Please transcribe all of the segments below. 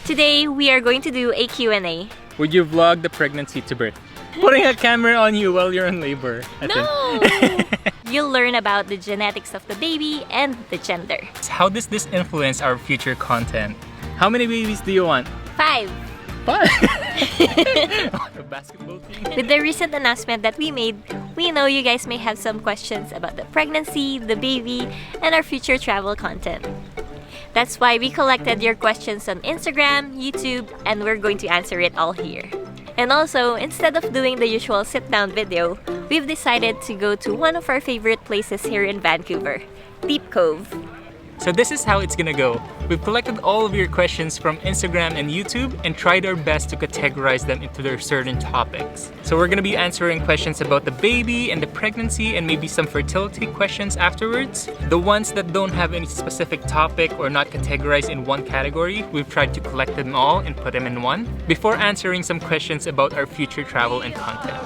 Today, we are going to do a Q&A. Would you vlog the pregnancy to birth? Putting a camera on you while you're in labor. No! You'll learn about the genetics of the baby and the gender. How does this influence our future content? How many babies do you want? 5. 5? The basketball team? With the recent announcement that we made, we know you guys may have some questions about the pregnancy, the baby, and our future travel content. That's why we collected your questions on Instagram, YouTube, and we're going to answer it all here. And also, instead of doing the usual sit-down video, we've decided to go to one of our favorite places here in Vancouver, Deep Cove. So this is how it's gonna go. We've collected all of your questions from Instagram and YouTube and tried our best to categorize them into their certain topics. So we're gonna be answering questions about the baby and the pregnancy and maybe some fertility questions afterwards. The ones that don't have any specific topic or not categorized in one category, we've tried to collect them all and put them in one before answering some questions about our future travel and content.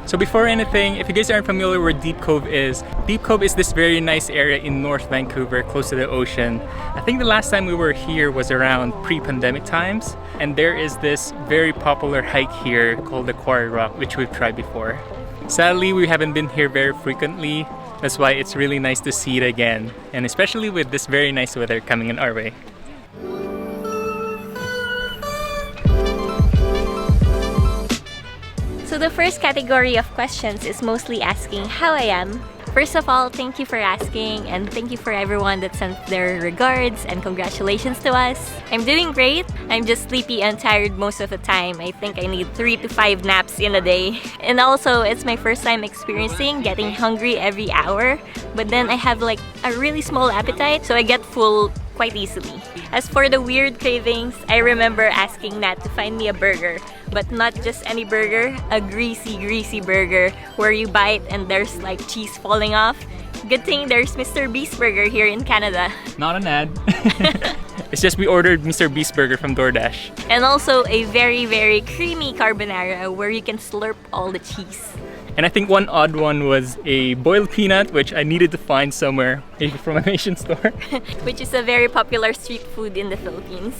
So before anything, if you guys aren't familiar where Deep Cove is this very nice area in North Vancouver, close to the ocean. I think the last time we were here was around pre-pandemic times, and there is this very popular hike here called the Quarry Rock, which we've tried before. Sadly, we haven't been here very frequently. That's why it's really nice to see it again, and especially with this very nice weather coming in our way. So the first category of questions is mostly asking how I am. First of all, thank you for asking, and thank you for everyone that sent their regards and congratulations to us. I'm doing great. I'm just sleepy and tired most of the time. I think I need 3 to 5 naps in a day. And also, it's my first time experiencing getting hungry every hour, but then I have like a really small appetite, so I get full quite easily. As for the weird cravings, I remember asking Nat to find me a burger, but not just any burger, a greasy burger where you bite and there's like cheese falling off. Good thing there's Mr. Beast Burger here in Canada. Not an ad. It's just we ordered Mr. Beast Burger from DoorDash. And also a very creamy carbonara where you can slurp all the cheese. And I think one odd one was a boiled peanut, which I needed to find somewhere, maybe from an Asian store. Which is a very popular street food in the Philippines.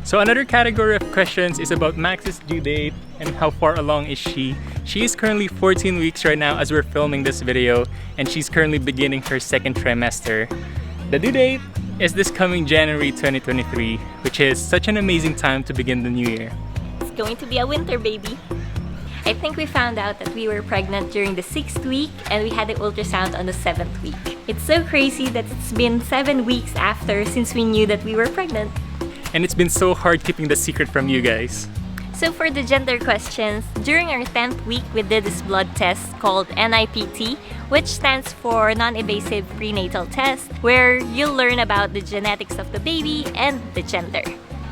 So another category of questions is about Max's due date and how far along is she. She is currently 14 weeks right now as we're filming this video, and she's currently beginning her second trimester. The due date is this coming January 2023, which is such an amazing time to begin the new year. It's going to be a winter baby. I think we found out that we were pregnant during the 6th week and we had the ultrasound on the 7th week. It's so crazy that it's been 7 weeks after since we knew that we were pregnant. And it's been so hard keeping the secret from you guys. So for the gender questions, during our 10th week we did this blood test called NIPT, which stands for non-invasive prenatal test, where you'll learn about the genetics of the baby and the gender.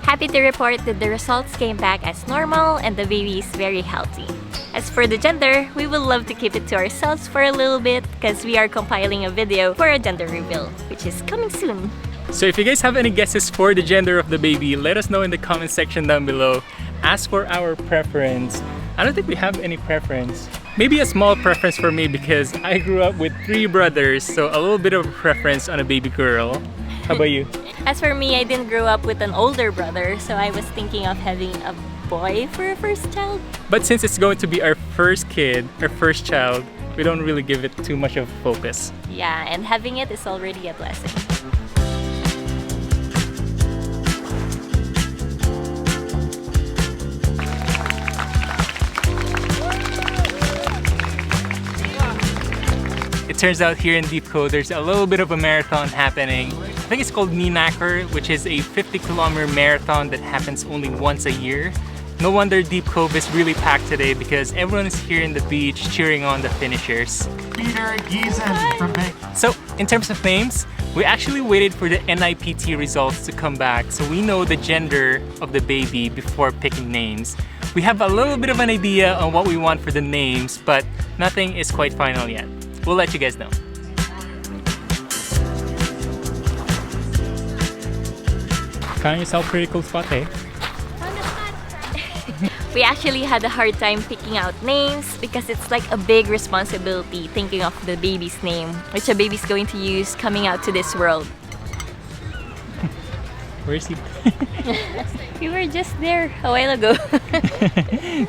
Happy to report that the results came back as normal and the baby is very healthy. As for the gender, we would love to keep it to ourselves for a little bit because we are compiling a video for a gender reveal, which is coming soon. So if you guys have any guesses for the gender of the baby, let us know in the comment section down below. As for our preference, I don't think we have any preference. Maybe a small preference for me because I grew up with 3 brothers, so a little bit of a preference on a baby girl. How about you? As for me, I didn't grow up with an older brother, so I was thinking of having a boy for a first child. But since it's going to be our first kid, our first child, we don't really give it too much of focus. Yeah, and having it is already a blessing. It turns out here in Deep Cove, there's a little bit of a marathon happening. I think it's called Ninakar, which is a 50-kilometer marathon that happens only once a year. No wonder Deep Cove is really packed today because everyone is here in the beach cheering on the finishers. Peter Giesen from Vancouver. So, in terms of names, we actually waited for the NIPT results to come back so we know the gender of the baby before picking names. We have a little bit of an idea on what we want for the names, but nothing is quite final yet. we'll let you guys know. Found yourself pretty cool spot, eh? We actually had a hard time picking out names because it's like a big responsibility thinking of the baby's name, which a baby's going to use coming out to this world. Where is he? We were just there a while ago.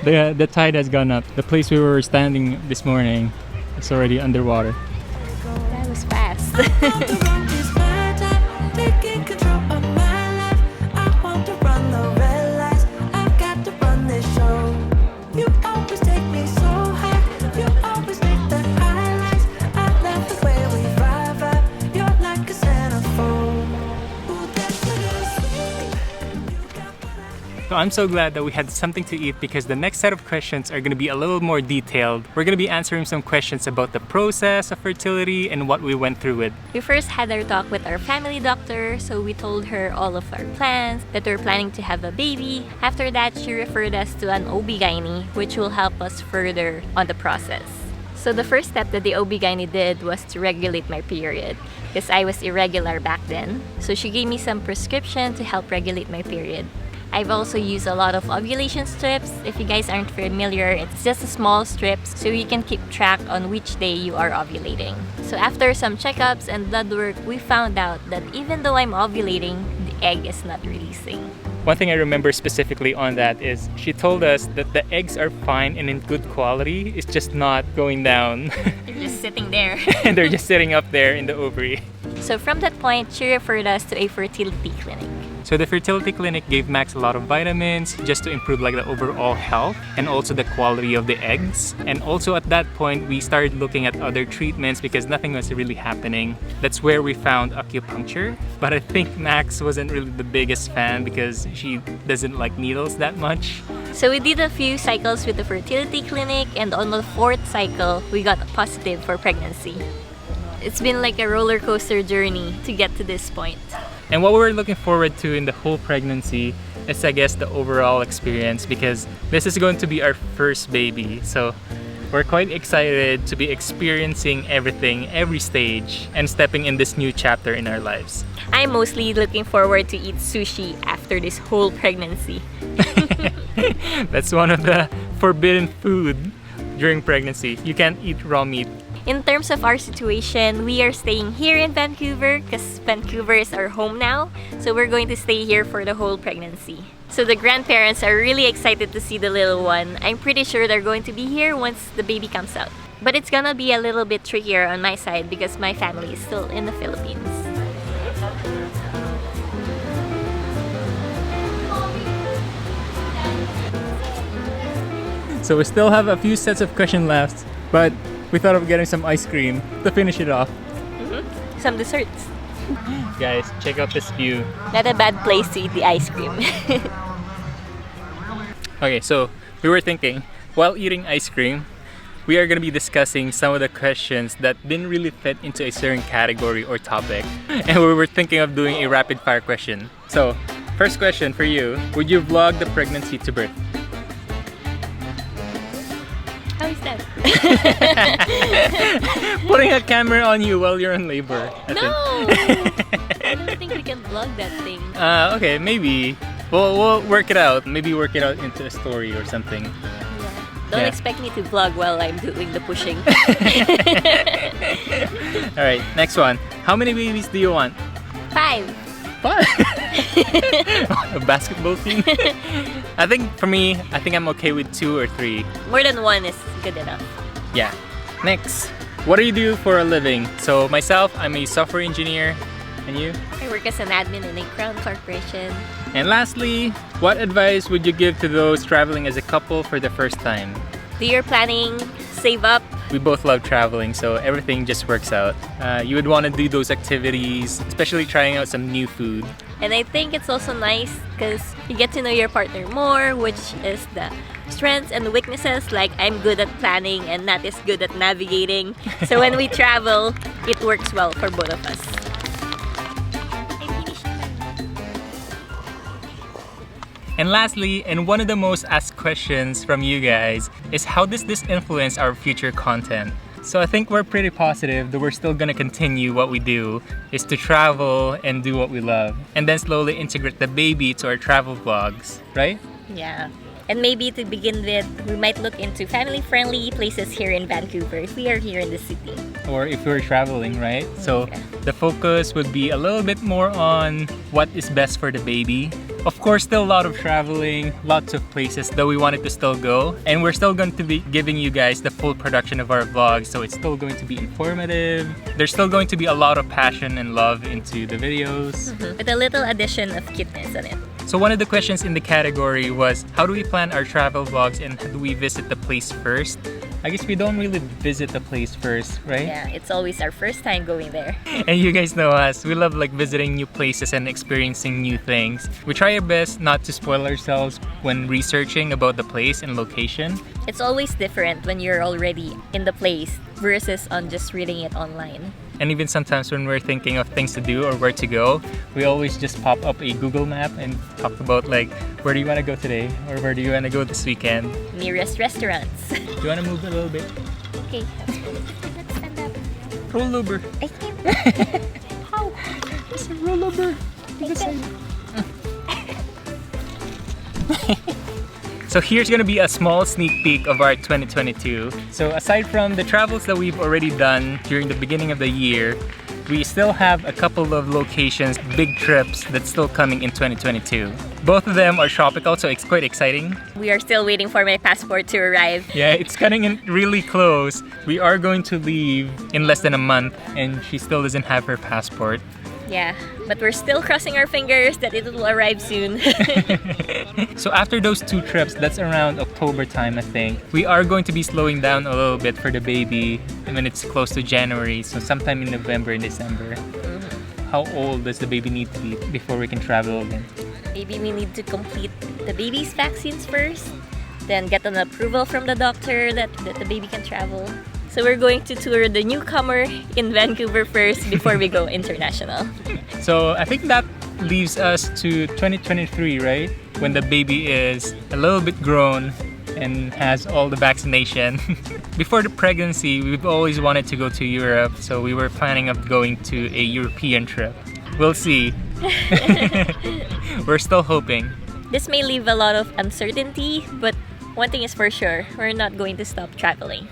The tide has gone up. The place we were standing this morning is already underwater. That was fast. So I'm so glad that we had something to eat because the next set of questions are going to be a little more detailed. We're going to be answering some questions about the process of fertility and what we went through with. We first had our talk with our family doctor, so we told her all of our plans, that we're planning to have a baby. After that, she referred us to an OB-GYN, which will help us further on the process. So the first step that the OB-GYN did was to regulate my period because I was irregular back then. So she gave me some prescription to help regulate my period. I've also used a lot of ovulation strips. If you guys aren't familiar, it's just a small strips so you can keep track on which day you are ovulating. So after some checkups and blood work, we found out that even though I'm ovulating, the egg is not releasing. One thing I remember specifically on that is she told us that the eggs are fine and in good quality. It's just not going down. They're just sitting there. And they're just sitting up there in the ovary. So from that point, she referred us to a fertility clinic. So the fertility clinic gave Max a lot of vitamins just to improve like the overall health and also the quality of the eggs. And also at that point, we started looking at other treatments because nothing was really happening. That's where we found acupuncture. But I think Max wasn't really the biggest fan because she doesn't like needles that much. So we did a few cycles with the fertility clinic, and on the 4th cycle, we got positive for pregnancy. It's been like a roller coaster journey to get to this point. And what we're looking forward to in the whole pregnancy is, I guess, the overall experience because this is going to be our first baby. So we're quite excited to be experiencing everything, every stage, and stepping in this new chapter in our lives. I'm mostly looking forward to eat sushi after this whole pregnancy. That's one of the forbidden food during pregnancy. You can't eat raw meat. In terms of our situation, we are staying here in Vancouver because Vancouver is our home now. So we're going to stay here for the whole pregnancy. So the grandparents are really excited to see the little one. I'm pretty sure they're going to be here once the baby comes out. But it's gonna be a little bit trickier on my side because my family is still in the Philippines. So we still have a few sets of questions left, but we thought of getting some ice cream to finish it off. Some desserts. Guys, check out this view. Not a bad place to eat the ice cream. Okay, so we were thinking, while eating ice cream, we are going to be discussing some of the questions that didn't really fit into a certain category or topic. And we were thinking of doing a rapid fire question. So, first question for you, would you vlog the pregnancy to birth? How is that? Putting a camera on you while you're in labor. No! I don't think we can vlog that thing. Okay, maybe. We'll work it out. Maybe work it out into a story or something. Yeah. Don't expect me to vlog while I'm doing the pushing. Alright, next one. How many babies do you want? 5. What? A basketball team? I think for me, I think I'm okay with 2 or 3. More than 1 is good enough. Yeah. Next, what do you do for a living? So myself, I'm a software engineer. And you? I work as an admin in a Crown Corporation. And lastly, what advice would you give to those traveling as a couple for the first time? Do your planning, save up. We both love traveling, so everything just works out. You would want to do those activities, especially trying out some new food. And I think it's also nice because you get to know your partner more, which is the strengths and weaknesses. Like, I'm good at planning and Nat is good at navigating. So when we travel, it works well for both of us. And lastly, and one of the most asked questions from you guys is, how does this influence our future content? So I think we're pretty positive that we're still gonna continue what we do, is to travel and do what we love. And then slowly integrate the baby to our travel vlogs, right? Yeah. And maybe to begin with, we might look into family-friendly places here in Vancouver if we are here in the city. Or if we're traveling, right? So the focus would be a little bit more on what is best for the baby. Of course, still a lot of traveling, lots of places that we wanted to still go. And we're still going to be giving you guys the full production of our vlogs, so it's still going to be informative. There's still going to be a lot of passion and love into the videos. With a little addition of cuteness on it. So one of the questions in the category was, how do we plan our travel vlogs and do we visit the place first? I guess we don't really visit the place first, right? Yeah, it's always our first time going there. And you guys know us, we love like visiting new places and experiencing new things. We try our best not to spoil ourselves when researching about the place and location. It's always different when you're already in the place versus on just reading it online. And even sometimes when we're thinking of things to do or where to go, we always just pop up a Google map and talk about like, where do you want to go today? Or where do you want to go this weekend? Nearest restaurants. Do you want to move a little bit? Okay, let's stand up. Roll over. I can't. How? Just roll over. To the side. So here's gonna be a small sneak peek of our 2022. So aside from the travels that we've already done during the beginning of the year, we still have a couple of locations, big trips that's still coming in 2022. Both of them are tropical, so it's quite exciting. We are still waiting for my passport to arrive. Yeah, it's cutting in really close. We are going to leave in less than a month and she still doesn't have her passport. Yeah, but we're still crossing our fingers that it will arrive soon. So after those two trips, that's around October time, I think. We are going to be slowing down a little bit for the baby when it's close to January, so sometime in November and December. How old does the baby need to be before we can travel again? Maybe we need to complete the baby's vaccines first, then get an approval from the doctor that the baby can travel. So we're going to tour the newcomer in Vancouver first before we go international. So I think that leaves us to 2023, right? When the baby is a little bit grown and has all the vaccination. Before the pregnancy, we've always wanted to go to Europe, so we were planning of going to a European trip. We'll see. We're still hoping. This may leave a lot of uncertainty, but one thing is for sure, we're not going to stop traveling.